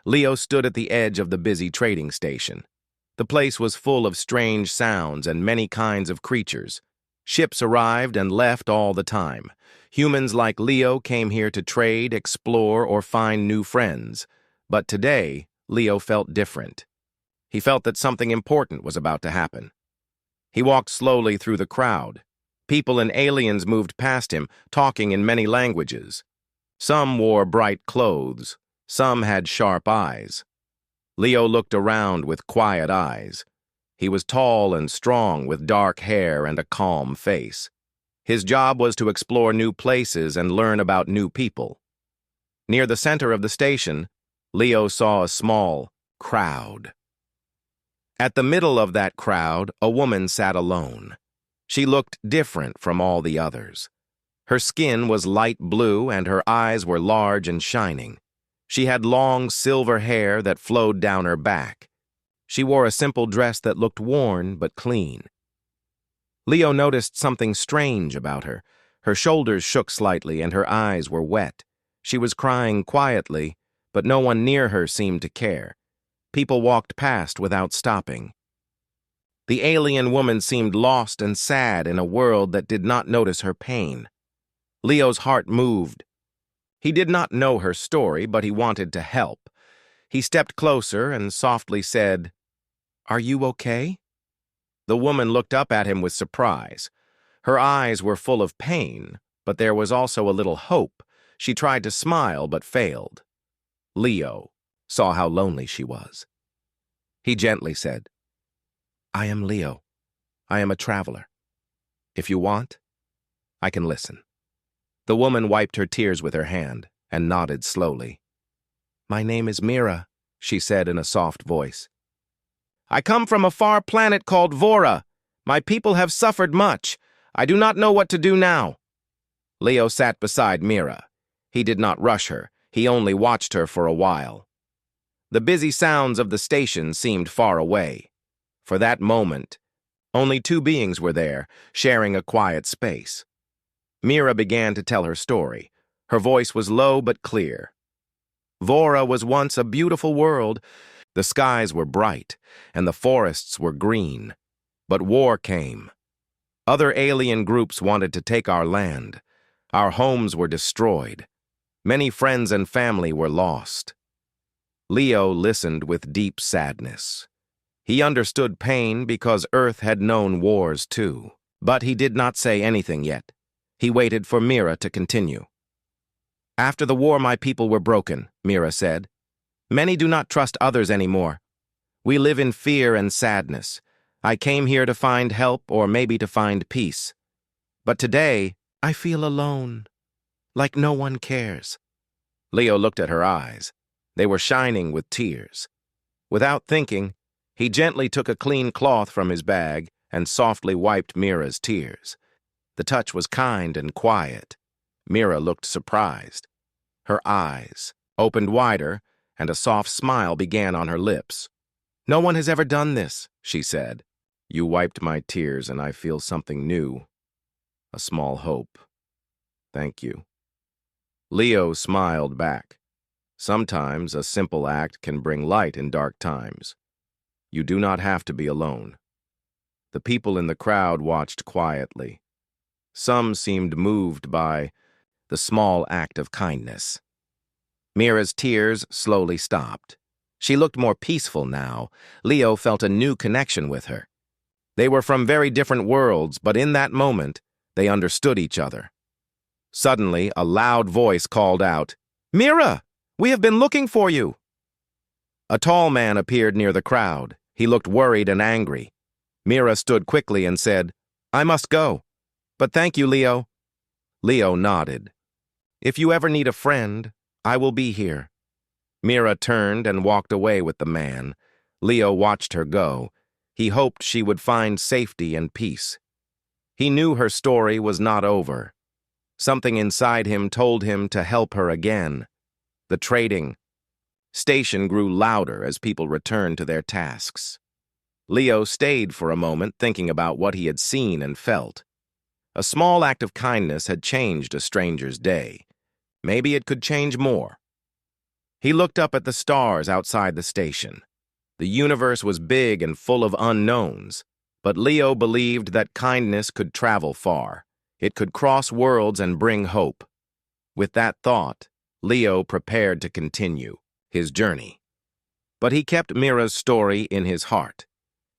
Leo stood at the edge of the busy trading station. The place was full of strange sounds and many kinds of creatures. Ships arrived and left all the time. Humans like Leo came here to trade, explore, or find new friends. But today, Leo felt different. He felt that something important was about to happen. He walked slowly through the crowd. People and aliens moved past him, talking in many languages. Some wore bright clothes. Some had sharp eyes. Leo looked around with quiet eyes. He was tall and strong with dark hair and a calm face. His job was to explore new places and learn about new people. Near the center of the station, Leo saw a small crowd. At the middle of that crowd, a woman sat alone. She looked different from all the others. Her skin was light blue and her eyes were large and shining. She had long silver hair that flowed down her back. She wore a simple dress that looked worn but clean. Leo noticed something strange about her. Her shoulders shook slightly and her eyes were wet. She was crying quietly, but no one near her seemed to care. People walked past without stopping. The alien woman seemed lost and sad in a world that did not notice her pain. Leo's heart moved. He did not know her story, but he wanted to help. He stepped closer and softly said, "Are you okay?" The woman looked up at him with surprise. Her eyes were full of pain, but there was also a little hope. She tried to smile but failed. Leo saw how lonely she was. He gently said, "I am Leo. I am a traveler. If you want, I can listen." The woman wiped her tears with her hand and nodded slowly. "My name is Mira," she said in a soft voice. "I come from a far planet called Vora. My people have suffered much. I do not know what to do now." Leo sat beside Mira. He did not rush her. He only watched her for a while. The busy sounds of the station seemed far away. For that moment, only two beings were there, sharing a quiet space. Mira began to tell her story. Her voice was low but clear. Vora was once a beautiful world. The skies were bright, and the forests were green. But war came. Other alien groups wanted to take our land. Our homes were destroyed. Many friends and family were lost. Leo listened with deep sadness. He understood pain because Earth had known wars too. But he did not say anything yet. He waited for Mira to continue. "After the war, my people were broken," Mira said. "Many do not trust others anymore. We live in fear and sadness. I came here to find help or maybe to find peace. But today, I feel alone, like no one cares." Leo looked at her eyes. They were shining with tears. Without thinking, he gently took a clean cloth from his bag and softly wiped Mira's tears. The touch was kind and quiet. Mira looked surprised. Her eyes opened wider, and a soft smile began on her lips. "No one has ever done this," she said. "You wiped my tears, and I feel something new. A small hope. Thank you." Leo smiled back. Sometimes a simple act can bring light in dark times. You do not have to be alone. The people in the crowd watched quietly. Some seemed moved by the small act of kindness. Mira's tears slowly stopped. She looked more peaceful now. Leo felt a new connection with her. They were from very different worlds, but in that moment, they understood each other. Suddenly, a loud voice called out, "Mira! We have been looking for you!" A tall man appeared near the crowd. He looked worried and angry. Mira stood quickly and said, "I must go. But thank you, Leo." Leo nodded. "If you ever need a friend, I will be here." Mira turned and walked away with the man. Leo watched her go. He hoped she would find safety and peace. He knew her story was not over. Something inside him told him to help her again. The trading station grew louder as people returned to their tasks. Leo stayed for a moment thinking about what he had seen and felt. A small act of kindness had changed a stranger's day. Maybe it could change more. He looked up at the stars outside the station. The universe was big and full of unknowns, but Leo believed that kindness could travel far. It could cross worlds and bring hope. With that thought, Leo prepared to continue his journey. But he kept Mira's story in his heart.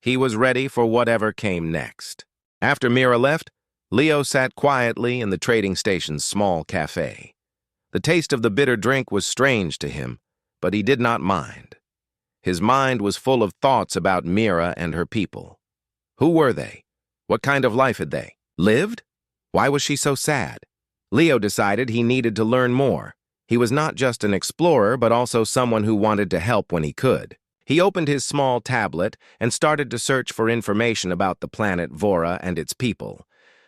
He was ready for whatever came next. After Mira left, Leo sat quietly in the trading station's small cafe. The taste of the bitter drink was strange to him, but he did not mind. His mind was full of thoughts about Mira and her people. Who were they? What kind of life had they lived? Why was she so sad? Leo decided he needed to learn more. He was not just an explorer, but also someone who wanted to help when he could. He opened his small tablet and started to search for information about the planet Vora and its people.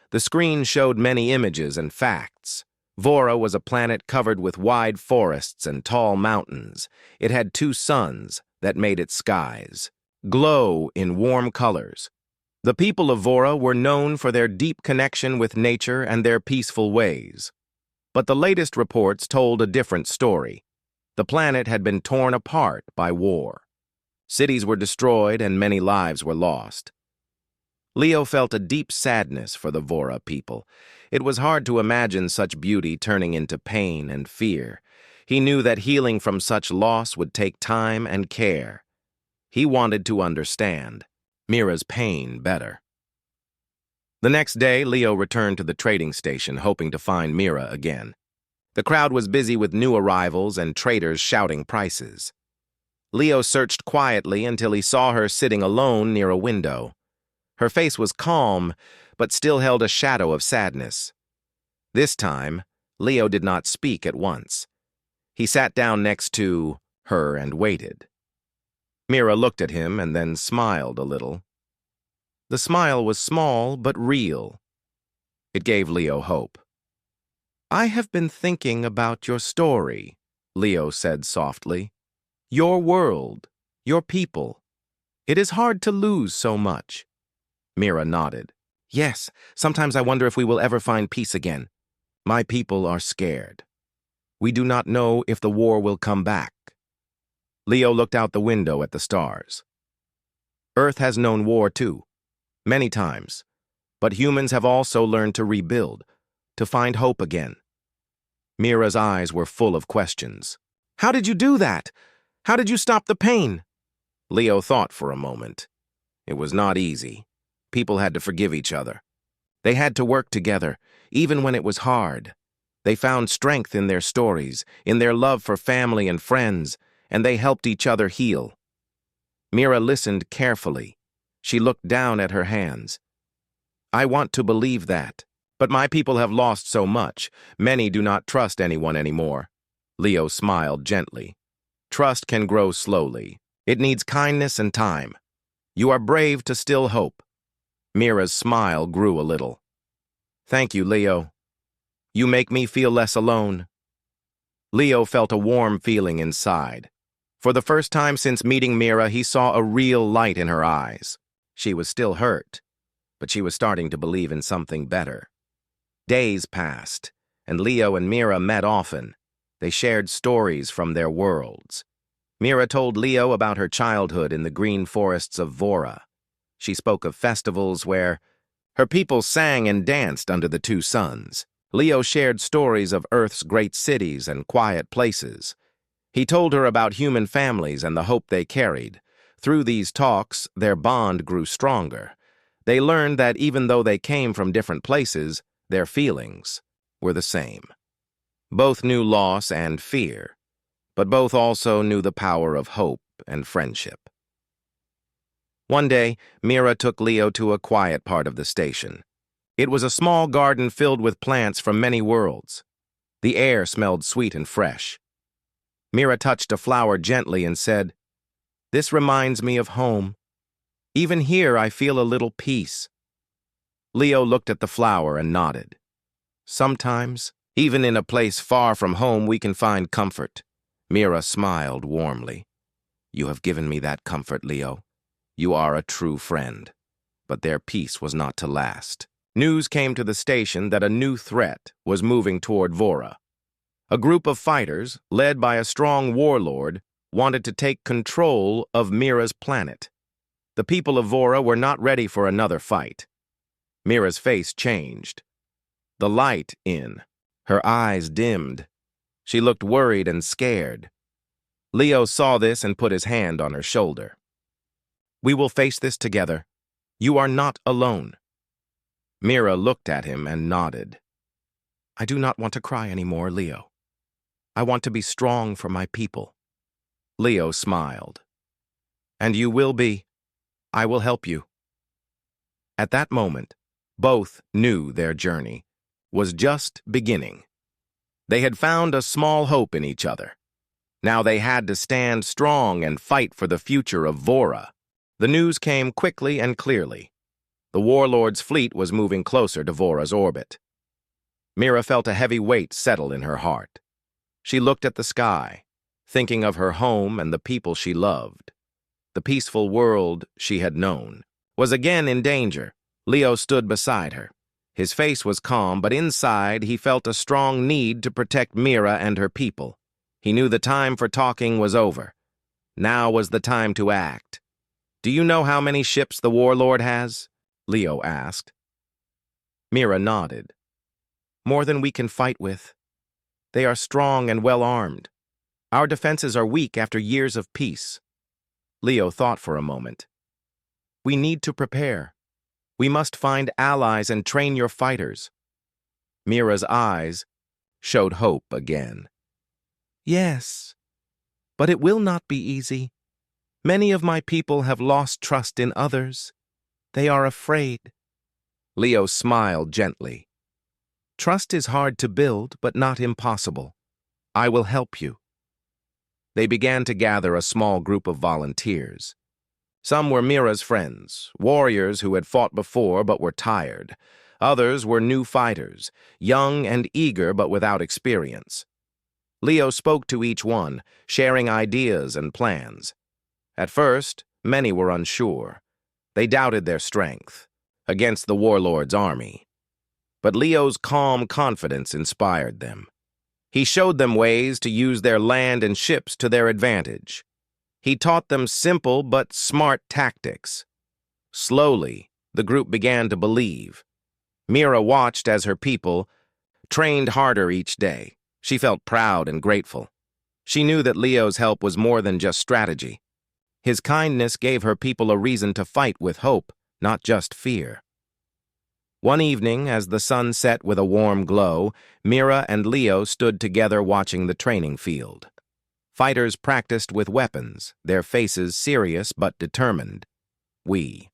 The screen showed many images and facts. Vora was a planet covered with wide forests and tall mountains. It had 2 suns that made its skies glow in warm colors. The people of Vora were known for their deep connection with nature and their peaceful ways. But the latest reports told a different story. The planet had been torn apart by war. Cities were destroyed and many lives were lost. Leo felt a deep sadness for the Vora people. It was hard to imagine such beauty turning into pain and fear. He knew that healing from such loss would take time and care. He wanted to understand Mira's pain better. The next day, Leo returned to the trading station, hoping to find Mira again. The crowd was busy with new arrivals and traders shouting prices. Leo searched quietly until he saw her sitting alone near a window. Her face was calm, but still held a shadow of sadness. This time, Leo did not speak at once. He sat down next to her and waited. Mira looked at him and then smiled a little. The smile was small but real. It gave Leo hope. "I have been thinking about your story," Leo said softly. "Your world, your people. It is hard to lose so much." Mira nodded. "Yes, sometimes I wonder if we will ever find peace again. My people are scared. We do not know if the war will come back." Leo looked out the window at the stars. Earth has known war too, many times, but humans have also learned to rebuild, to find hope again. Mira's eyes were full of questions. "How did you do that? How did you stop the pain?" Leo thought for a moment. It was not easy. People had to forgive each other. They had to work together, even when it was hard. They found strength in their stories, in their love for family and friends, and they helped each other heal. Mira listened carefully. She looked down at her hands. "I want to believe that, but my people have lost so much. Many do not trust anyone anymore." Leo smiled gently. "Trust can grow slowly. It needs kindness and time. You are brave to still hope." Mira's smile grew a little. "Thank you, Leo. You make me feel less alone." Leo felt a warm feeling inside. For the first time since meeting Mira, he saw a real light in her eyes. She was still hurt, but she was starting to believe in something better. Days passed, and Leo and Mira met often. They shared stories from their worlds. Mira told Leo about her childhood in the green forests of Vora. She spoke of festivals where her people sang and danced under the 2 suns. Leo shared stories of Earth's great cities and quiet places. He told her about human families and the hope they carried. Through these talks, their bond grew stronger. They learned that even though they came from different places, their feelings were the same. Both knew loss and fear, but both also knew the power of hope and friendship. One day, Mira took Leo to a quiet part of the station. It was a small garden filled with plants from many worlds. The air smelled sweet and fresh. Mira touched a flower gently and said, "This reminds me of home. Even here I feel a little peace." Leo looked at the flower and nodded. "Sometimes, even in a place far from home, we can find comfort." Mira smiled warmly. "You have given me that comfort, Leo. You are a true friend." But their peace was not to last. News came to the station that a new threat was moving toward Vora. A group of fighters, led by a strong warlord, wanted to take control of Mira's planet. The people of Vora were not ready for another fight. Mira's face changed. The light in. Her eyes dimmed. She looked worried and scared. Leo saw this and put his hand on her shoulder. "We will face this together. You are not alone." Mira looked at him and nodded. "I do not want to cry anymore, Leo. I want to be strong for my people." Leo smiled. "And you will be. I will help you." At that moment, both knew their journey was just beginning. They had found a small hope in each other. Now they had to stand strong and fight for the future of Vora. The news came quickly and clearly. The warlord's fleet was moving closer to Vora's orbit. Mira felt a heavy weight settle in her heart. She looked at the sky, thinking of her home and the people she loved. The peaceful world she had known was again in danger. Leo stood beside her. His face was calm, but inside he felt a strong need to protect Mira and her people. He knew the time for talking was over. Now was the time to act. "Do you know how many ships the warlord has?" Leo asked. Mira nodded. "More than we can fight with. They are strong and well-armed. Our defenses are weak after years of peace." Leo thought for a moment. "We need to prepare. We must find allies and train your fighters." Mira's eyes showed hope again. "Yes, but it will not be easy. Many of my people have lost trust in others. They are afraid." Leo smiled gently. "Trust is hard to build, but not impossible. I will help you." They began to gather a small group of volunteers. Some were Mira's friends, warriors who had fought before but were tired. Others were new fighters, young and eager but without experience. Leo spoke to each one, sharing ideas and plans. At first, many were unsure. They doubted their strength against the warlord's army. But Leo's calm confidence inspired them. He showed them ways to use their land and ships to their advantage. He taught them simple but smart tactics. Slowly, the group began to believe. Mira watched as her people trained harder each day. She felt proud and grateful. She knew that Leo's help was more than just strategy. His kindness gave her people a reason to fight with hope, not just fear. One evening, as the sun set with a warm glow, Mira and Leo stood together watching the training field. Fighters practiced with weapons, their faces serious but determined. "We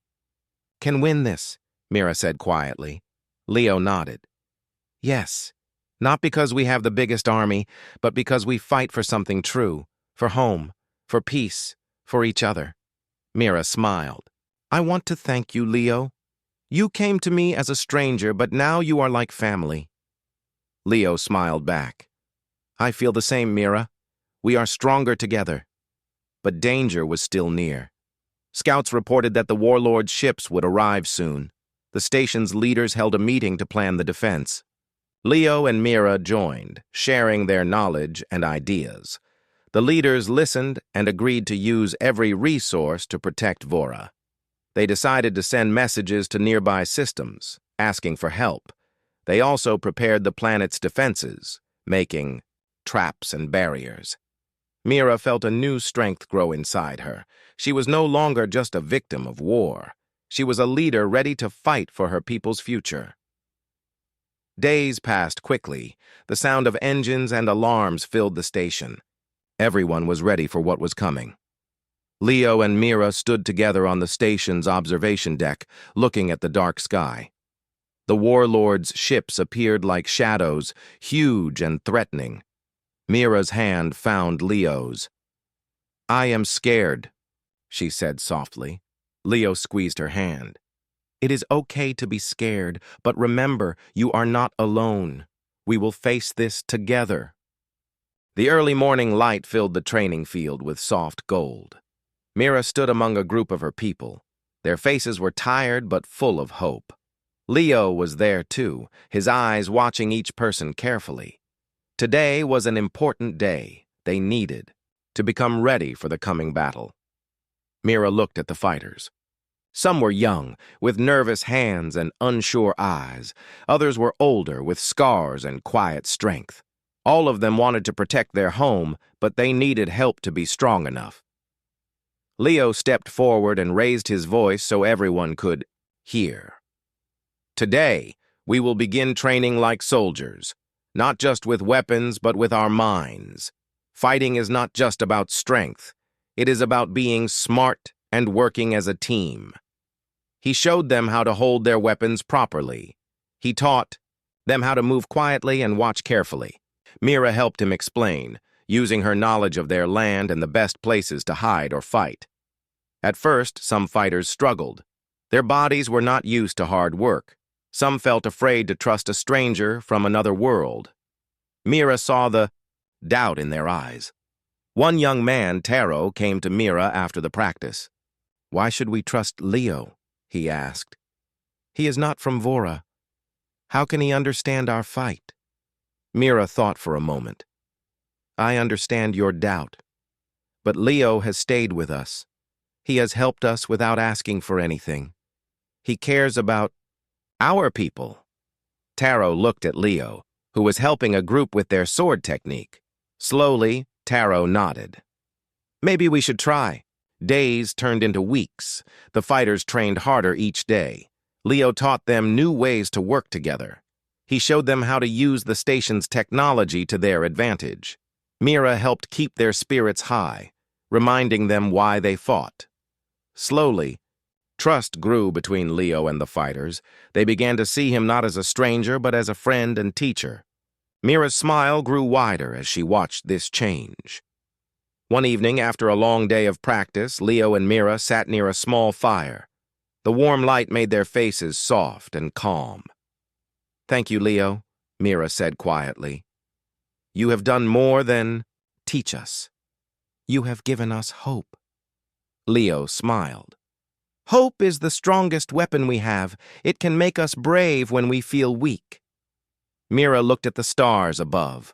can win this," Mira said quietly. Leo nodded. "Yes, not because we have the biggest army, but because we fight for something true, for home, for peace, for each other." Mira smiled. "I want to thank you, Leo. You came to me as a stranger, but now you are like family." Leo smiled back. "I feel the same, Mira. We are stronger together." But danger was still near. Scouts reported that the warlord's ships would arrive soon. The station's leaders held a meeting to plan the defense. Leo and Mira joined, sharing their knowledge and ideas. The leaders listened and agreed to use every resource to protect Vora. They decided to send messages to nearby systems, asking for help. They also prepared the planet's defenses, making traps and barriers. Mira felt a new strength grow inside her. She was no longer just a victim of war. She was a leader ready to fight for her people's future. Days passed quickly. The sound of engines and alarms filled the station. Everyone was ready for what was coming. Leo and Mira stood together on the station's observation deck, looking at the dark sky. The warlord's ships appeared like shadows, huge and threatening. Mira's hand found Leo's. "I am scared," she said softly. Leo squeezed her hand. "It is okay to be scared, but remember, you are not alone. We will face this together." The early morning light filled the training field with soft gold. Mira stood among a group of her people. Their faces were tired but full of hope. Leo was there too, his eyes watching each person carefully. Today was an important day they needed to become ready for the coming battle. Mira looked at the fighters. Some were young, with nervous hands and unsure eyes. Others were older, with scars and quiet strength. All of them wanted to protect their home, but they needed help to be strong enough. Leo stepped forward and raised his voice so everyone could hear. Today, we will begin training like soldiers, not just with weapons, but with our minds. Fighting is not just about strength. It is about being smart and working as a team. He showed them how to hold their weapons properly. He taught them how to move quietly and watch carefully. Mira helped him explain, using her knowledge of their land and the best places to hide or fight. At first, some fighters struggled. Their bodies were not used to hard work. Some felt afraid to trust a stranger from another world. Mira saw the doubt in their eyes. One young man, Taro, came to Mira after the practice. "Why should we trust Leo?" he asked. "He is not from Vora. How can he understand our fight?" Mira thought for a moment. "I understand your doubt. But Leo has stayed with us. He has helped us without asking for anything. He cares about our people." Taro looked at Leo, who was helping a group with their sword technique. Slowly, Taro nodded. "Maybe we should try." Days turned into weeks. The fighters trained harder each day. Leo taught them new ways to work together. He showed them how to use the station's technology to their advantage. Mira helped keep their spirits high, reminding them why they fought. Slowly, trust grew between Leo and the fighters. They began to see him not as a stranger, but as a friend and teacher. Mira's smile grew wider as she watched this change. One evening, after a long day of practice, Leo and Mira sat near a small fire. The warm light made their faces soft and calm. "Thank you, Leo," Mira said quietly. "You have done more than teach us. You have given us hope." Leo smiled. "Hope is the strongest weapon we have. It can make us brave when we feel weak." Mira looked at the stars above.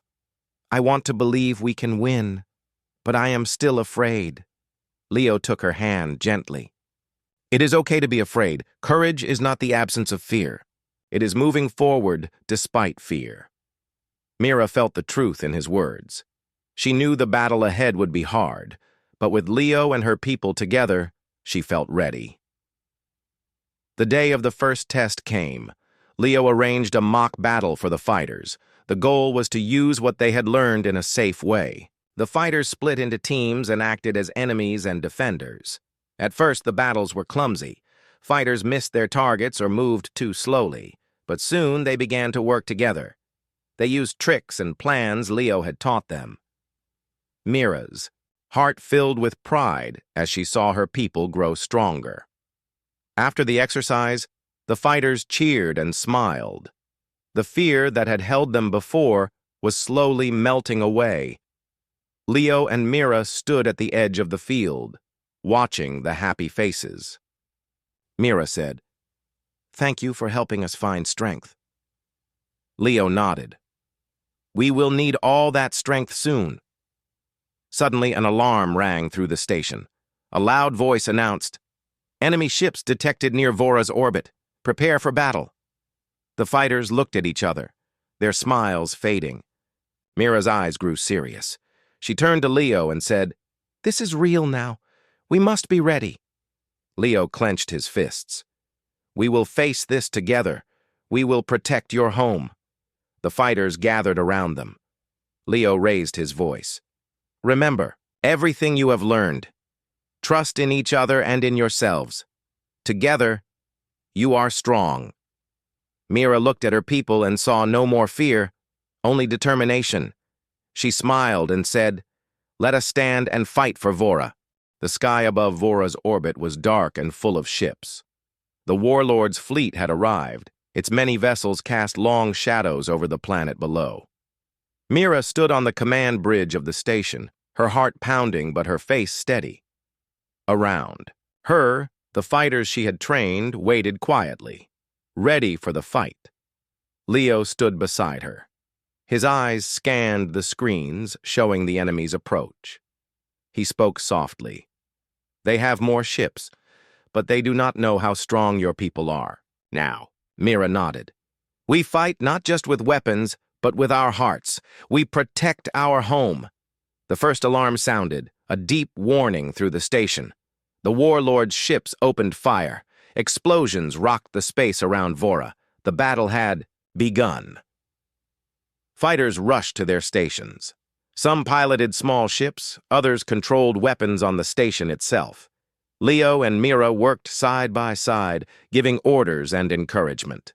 "I want to believe we can win, but I am still afraid." Leo took her hand gently. "It is okay to be afraid. Courage is not the absence of fear. It is moving forward despite fear." Mira felt the truth in his words. She knew the battle ahead would be hard, but with Leo and her people together, she felt ready. The day of the first test came. Leo arranged a mock battle for the fighters. The goal was to use what they had learned in a safe way. The fighters split into teams and acted as enemies and defenders. At first, the battles were clumsy. Fighters missed their targets or moved too slowly, but soon they began to work together. They used tricks and plans Leo had taught them. Mira's heart filled with pride as she saw her people grow stronger. After the exercise, the fighters cheered and smiled. The fear that had held them before was slowly melting away. Leo and Mira stood at the edge of the field, watching the happy faces. Mira said, "Thank you for helping us find strength." Leo nodded. "We will need all that strength soon." Suddenly, an alarm rang through the station. A loud voice announced, "Enemy ships detected near Vora's orbit. Prepare for battle." The fighters looked at each other, their smiles fading. Mira's eyes grew serious. She turned to Leo and said, "This is real now. We must be ready." Leo clenched his fists. "We will face this together. We will protect your home." The fighters gathered around them. Leo raised his voice. "Remember everything you have learned. Trust in each other and in yourselves. Together, you are strong." Mira looked at her people and saw no more fear, only determination. She smiled and said, "Let us stand and fight for Vora." The sky above Vora's orbit was dark and full of ships. The warlord's fleet had arrived. Its many vessels cast long shadows over the planet below. Mira stood on the command bridge of the station, her heart pounding but her face steady. Around her, the fighters she had trained waited quietly, ready for the fight. Leo stood beside her. His eyes scanned the screens, showing the enemy's approach. He spoke softly. "They have more ships, but they do not know how strong your people are." "Now," Mira nodded. "We fight not just with weapons, but with our hearts. We protect our home." The first alarm sounded, a deep warning through the station. The warlord's ships opened fire. Explosions rocked the space around Vora. The battle had begun. Fighters rushed to their stations. Some piloted small ships, others controlled weapons on the station itself. Leo and Mira worked side by side, giving orders and encouragement.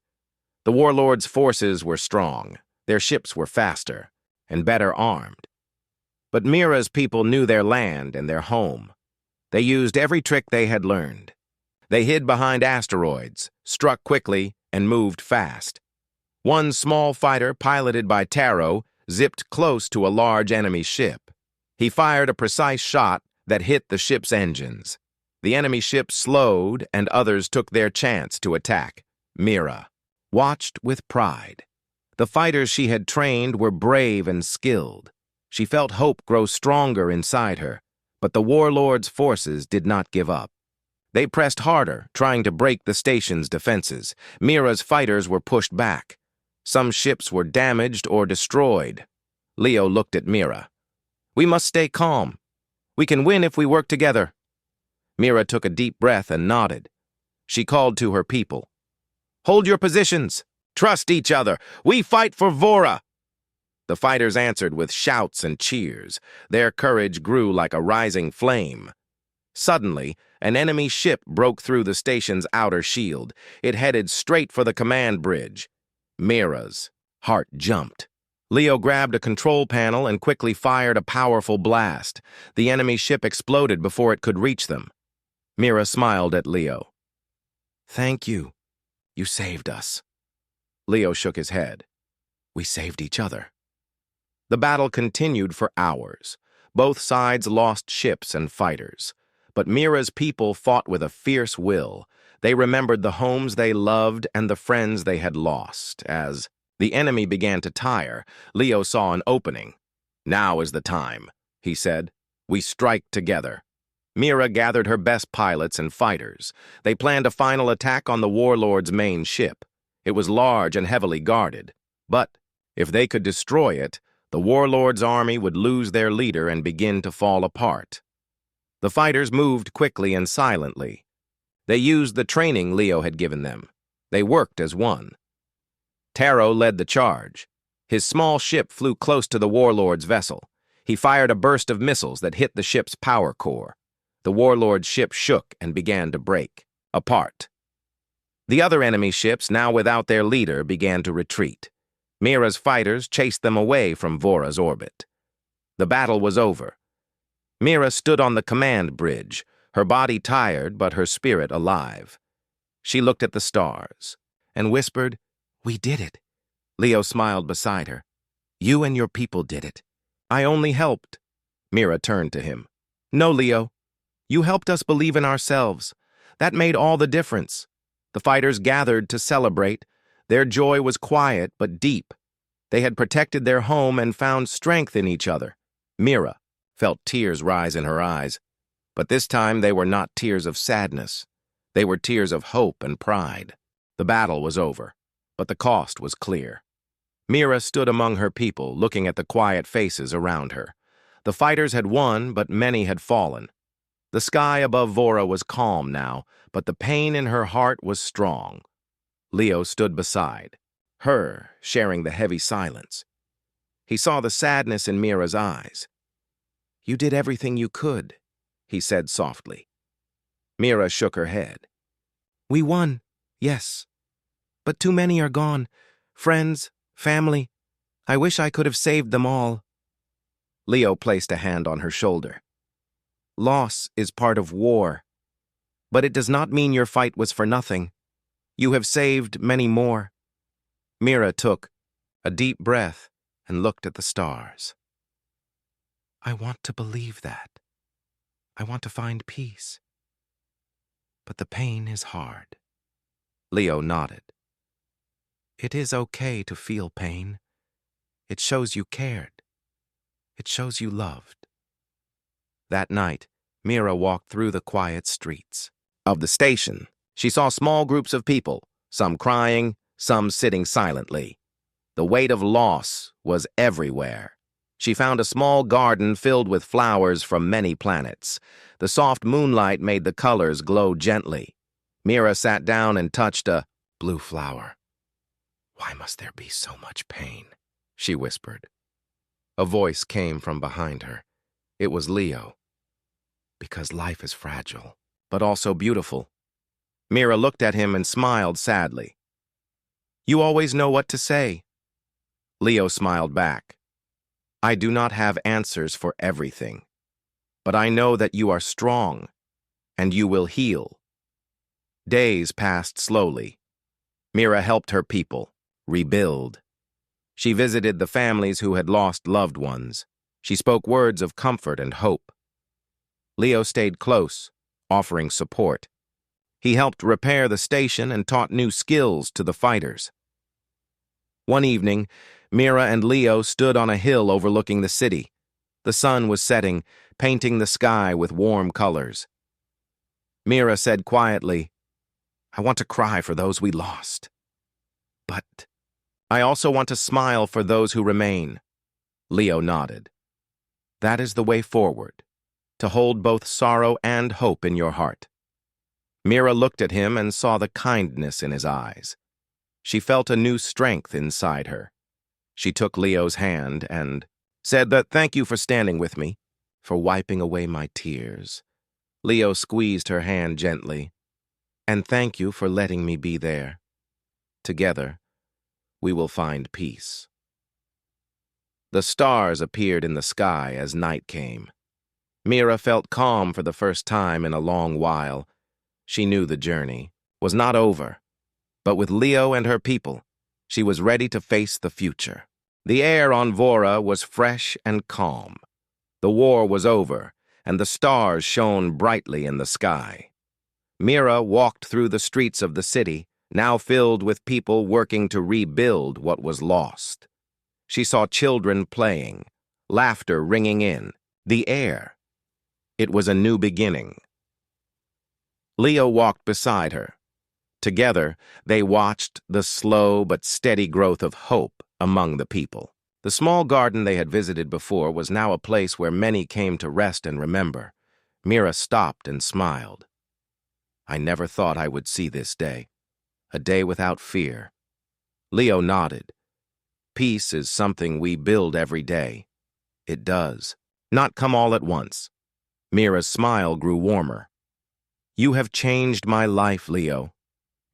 The warlord's forces were strong. Their ships were faster and better armed. But Mira's people knew their land and their home. They used every trick they had learned. They hid behind asteroids, struck quickly, and moved fast. One small fighter, piloted by Taro, zipped close to a large enemy ship. He fired a precise shot that hit the ship's engines. The enemy ship slowed, and others took their chance to attack. Mira watched with pride. The fighters she had trained were brave and skilled. She felt hope grow stronger inside her, but the warlord's forces did not give up. They pressed harder, trying to break the station's defenses. Mira's fighters were pushed back. Some ships were damaged or destroyed. Leo looked at Mira. "We must stay calm. We can win if we work together." Mira took a deep breath and nodded. She called to her people. "Hold your positions. Trust each other. We fight for Vora." The fighters answered with shouts and cheers. Their courage grew like a rising flame. Suddenly, an enemy ship broke through the station's outer shield. It headed straight for the command bridge. Mira's heart jumped. Leo grabbed a control panel and quickly fired a powerful blast. The enemy ship exploded before it could reach them. Mira smiled at Leo. "Thank you. You saved us." Leo shook his head. "We saved each other." The battle continued for hours. Both sides lost ships and fighters. But Mira's people fought with a fierce will. They remembered the homes they loved and the friends they had lost. As the enemy began to tire, Leo saw an opening. "Now is the time," he said. "We strike together." Mira gathered her best pilots and fighters. They planned a final attack on the warlord's main ship. It was large and heavily guarded. But if they could destroy it, the warlord's army would lose their leader and begin to fall apart. The fighters moved quickly and silently. They used the training Leo had given them. They worked as one. Taro led the charge. His small ship flew close to the warlord's vessel. He fired a burst of missiles that hit the ship's power core. The warlord's ship shook and began to break apart. The other enemy ships, now without their leader, began to retreat. Mira's fighters chased them away from Vora's orbit. The battle was over. Mira stood on the command bridge, her body tired but her spirit alive. She looked at the stars and whispered, "We did it." Leo smiled beside her. "You and your people did it. I only helped." Mira turned to him. "No, Leo. You helped us believe in ourselves. That made all the difference." The fighters gathered to celebrate. Their joy was quiet but deep. They had protected their home and found strength in each other. Mira felt tears rise in her eyes. But this time they were not tears of sadness. They were tears of hope and pride. The battle was over, but the cost was clear. Mira stood among her people, looking at the quiet faces around her. The fighters had won, but many had fallen. The sky above Vora was calm now, but the pain in her heart was strong. Leo stood beside her, sharing the heavy silence. He saw the sadness in Mira's eyes. "You did everything you could," he said softly. Mira shook her head. "We won, yes. But too many are gone. Friends, family. I wish I could have saved them all." Leo placed a hand on her shoulder. "Loss is part of war. But it does not mean your fight was for nothing. You have saved many more." Mira took a deep breath and looked at the stars. "I want to believe that. I want to find peace. But the pain is hard." Leo nodded. "It is okay to feel pain. It shows you cared. It shows you loved. That night, Mira walked through the quiet streets of the station. She saw small groups of people, some crying, some sitting silently. The weight of loss was everywhere. She found a small garden filled with flowers from many planets. The soft moonlight made the colors glow gently. Mira sat down and touched a blue flower. "Why must there be so much pain?" she whispered. A voice came from behind her. It was Leo. "Because life is fragile, but also beautiful." Mira looked at him and smiled sadly. "You always know what to say." Leo smiled back. "I do not have answers for everything, but I know that you are strong, and you will heal." Days passed slowly. Mira helped her people rebuild. She visited the families who had lost loved ones. She spoke words of comfort and hope. Leo stayed close, offering support. He helped repair the station and taught new skills to the fighters. One evening, Mira and Leo stood on a hill overlooking the city. The sun was setting, painting the sky with warm colors. Mira said quietly, "I want to cry for those we lost. But I also want to smile for those who remain." Leo nodded. "That is the way forward, to hold both sorrow and hope in your heart." Mira looked at him and saw the kindness in his eyes. She felt a new strength inside her. She took Leo's hand and said that thank you for standing with me, for wiping away my tears. Leo squeezed her hand gently. "And thank you for letting me be there. Together, we will find peace." The stars appeared in the sky as night came. Mira felt calm for the first time in a long while. She knew the journey was not over, but with Leo and her people, she was ready to face the future. The air on Vora was fresh and calm. The war was over, and the stars shone brightly in the sky. Mira walked through the streets of the city, now filled with people working to rebuild what was lost. She saw children playing, laughter ringing in the air. It was a new beginning. Leo walked beside her. Together, they watched the slow but steady growth of hope among the people. The small garden they had visited before was now a place where many came to rest and remember. Mira stopped and smiled. "I never thought I would see this day, a day without fear." Leo nodded. "Peace is something we build every day." "It does not come all at once." Mira's smile grew warmer. "You have changed my life, Leo.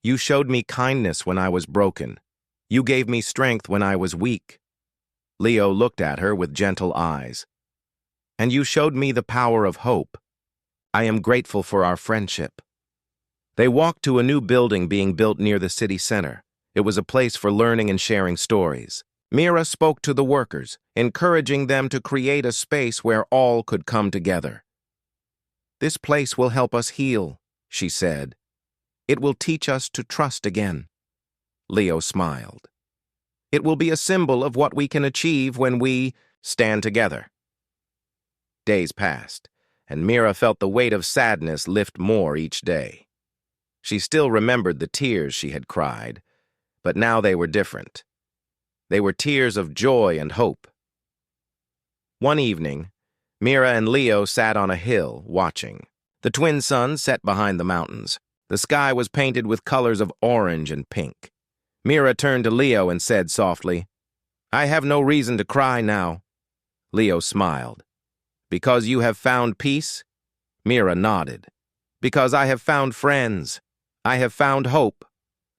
You showed me kindness when I was broken. You gave me strength when I was weak." Leo looked at her with gentle eyes. "And you showed me the power of hope. I am grateful for our friendship." They walked to a new building being built near the city center. It was a place for learning and sharing stories. Mira spoke to the workers, encouraging them to create a space where all could come together. "This place will help us heal," she said. "It will teach us to trust again." Leo smiled. "It will be a symbol of what we can achieve when we stand together." Days passed, and Mira felt the weight of sadness lift more each day. She still remembered the tears she had cried, but now they were different. They were tears of joy and hope. One evening, Mira and Leo sat on a hill, watching. The twin suns set behind the mountains. The sky was painted with colors of orange and pink. Mira turned to Leo and said softly, "I have no reason to cry now." Leo smiled. "Because you have found peace?" Mira nodded. "Because I have found friends. I have found hope.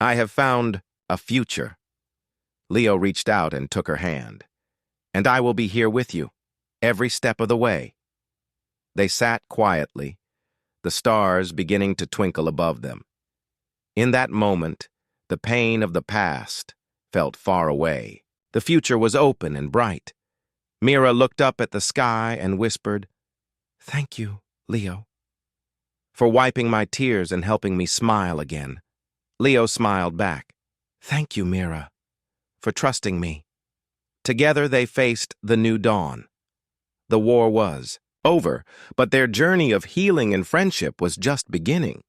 I have found a future." Leo reached out and took her hand. "And I will be here with you, every step of the way." They sat quietly, the stars beginning to twinkle above them. In that moment, the pain of the past felt far away. The future was open and bright. Mira looked up at the sky and whispered, "Thank you, Leo, for wiping my tears and helping me smile again." Leo smiled back. "Thank you, Mira, for trusting me." Together they faced the new dawn. The war was over, but their journey of healing and friendship was just beginning.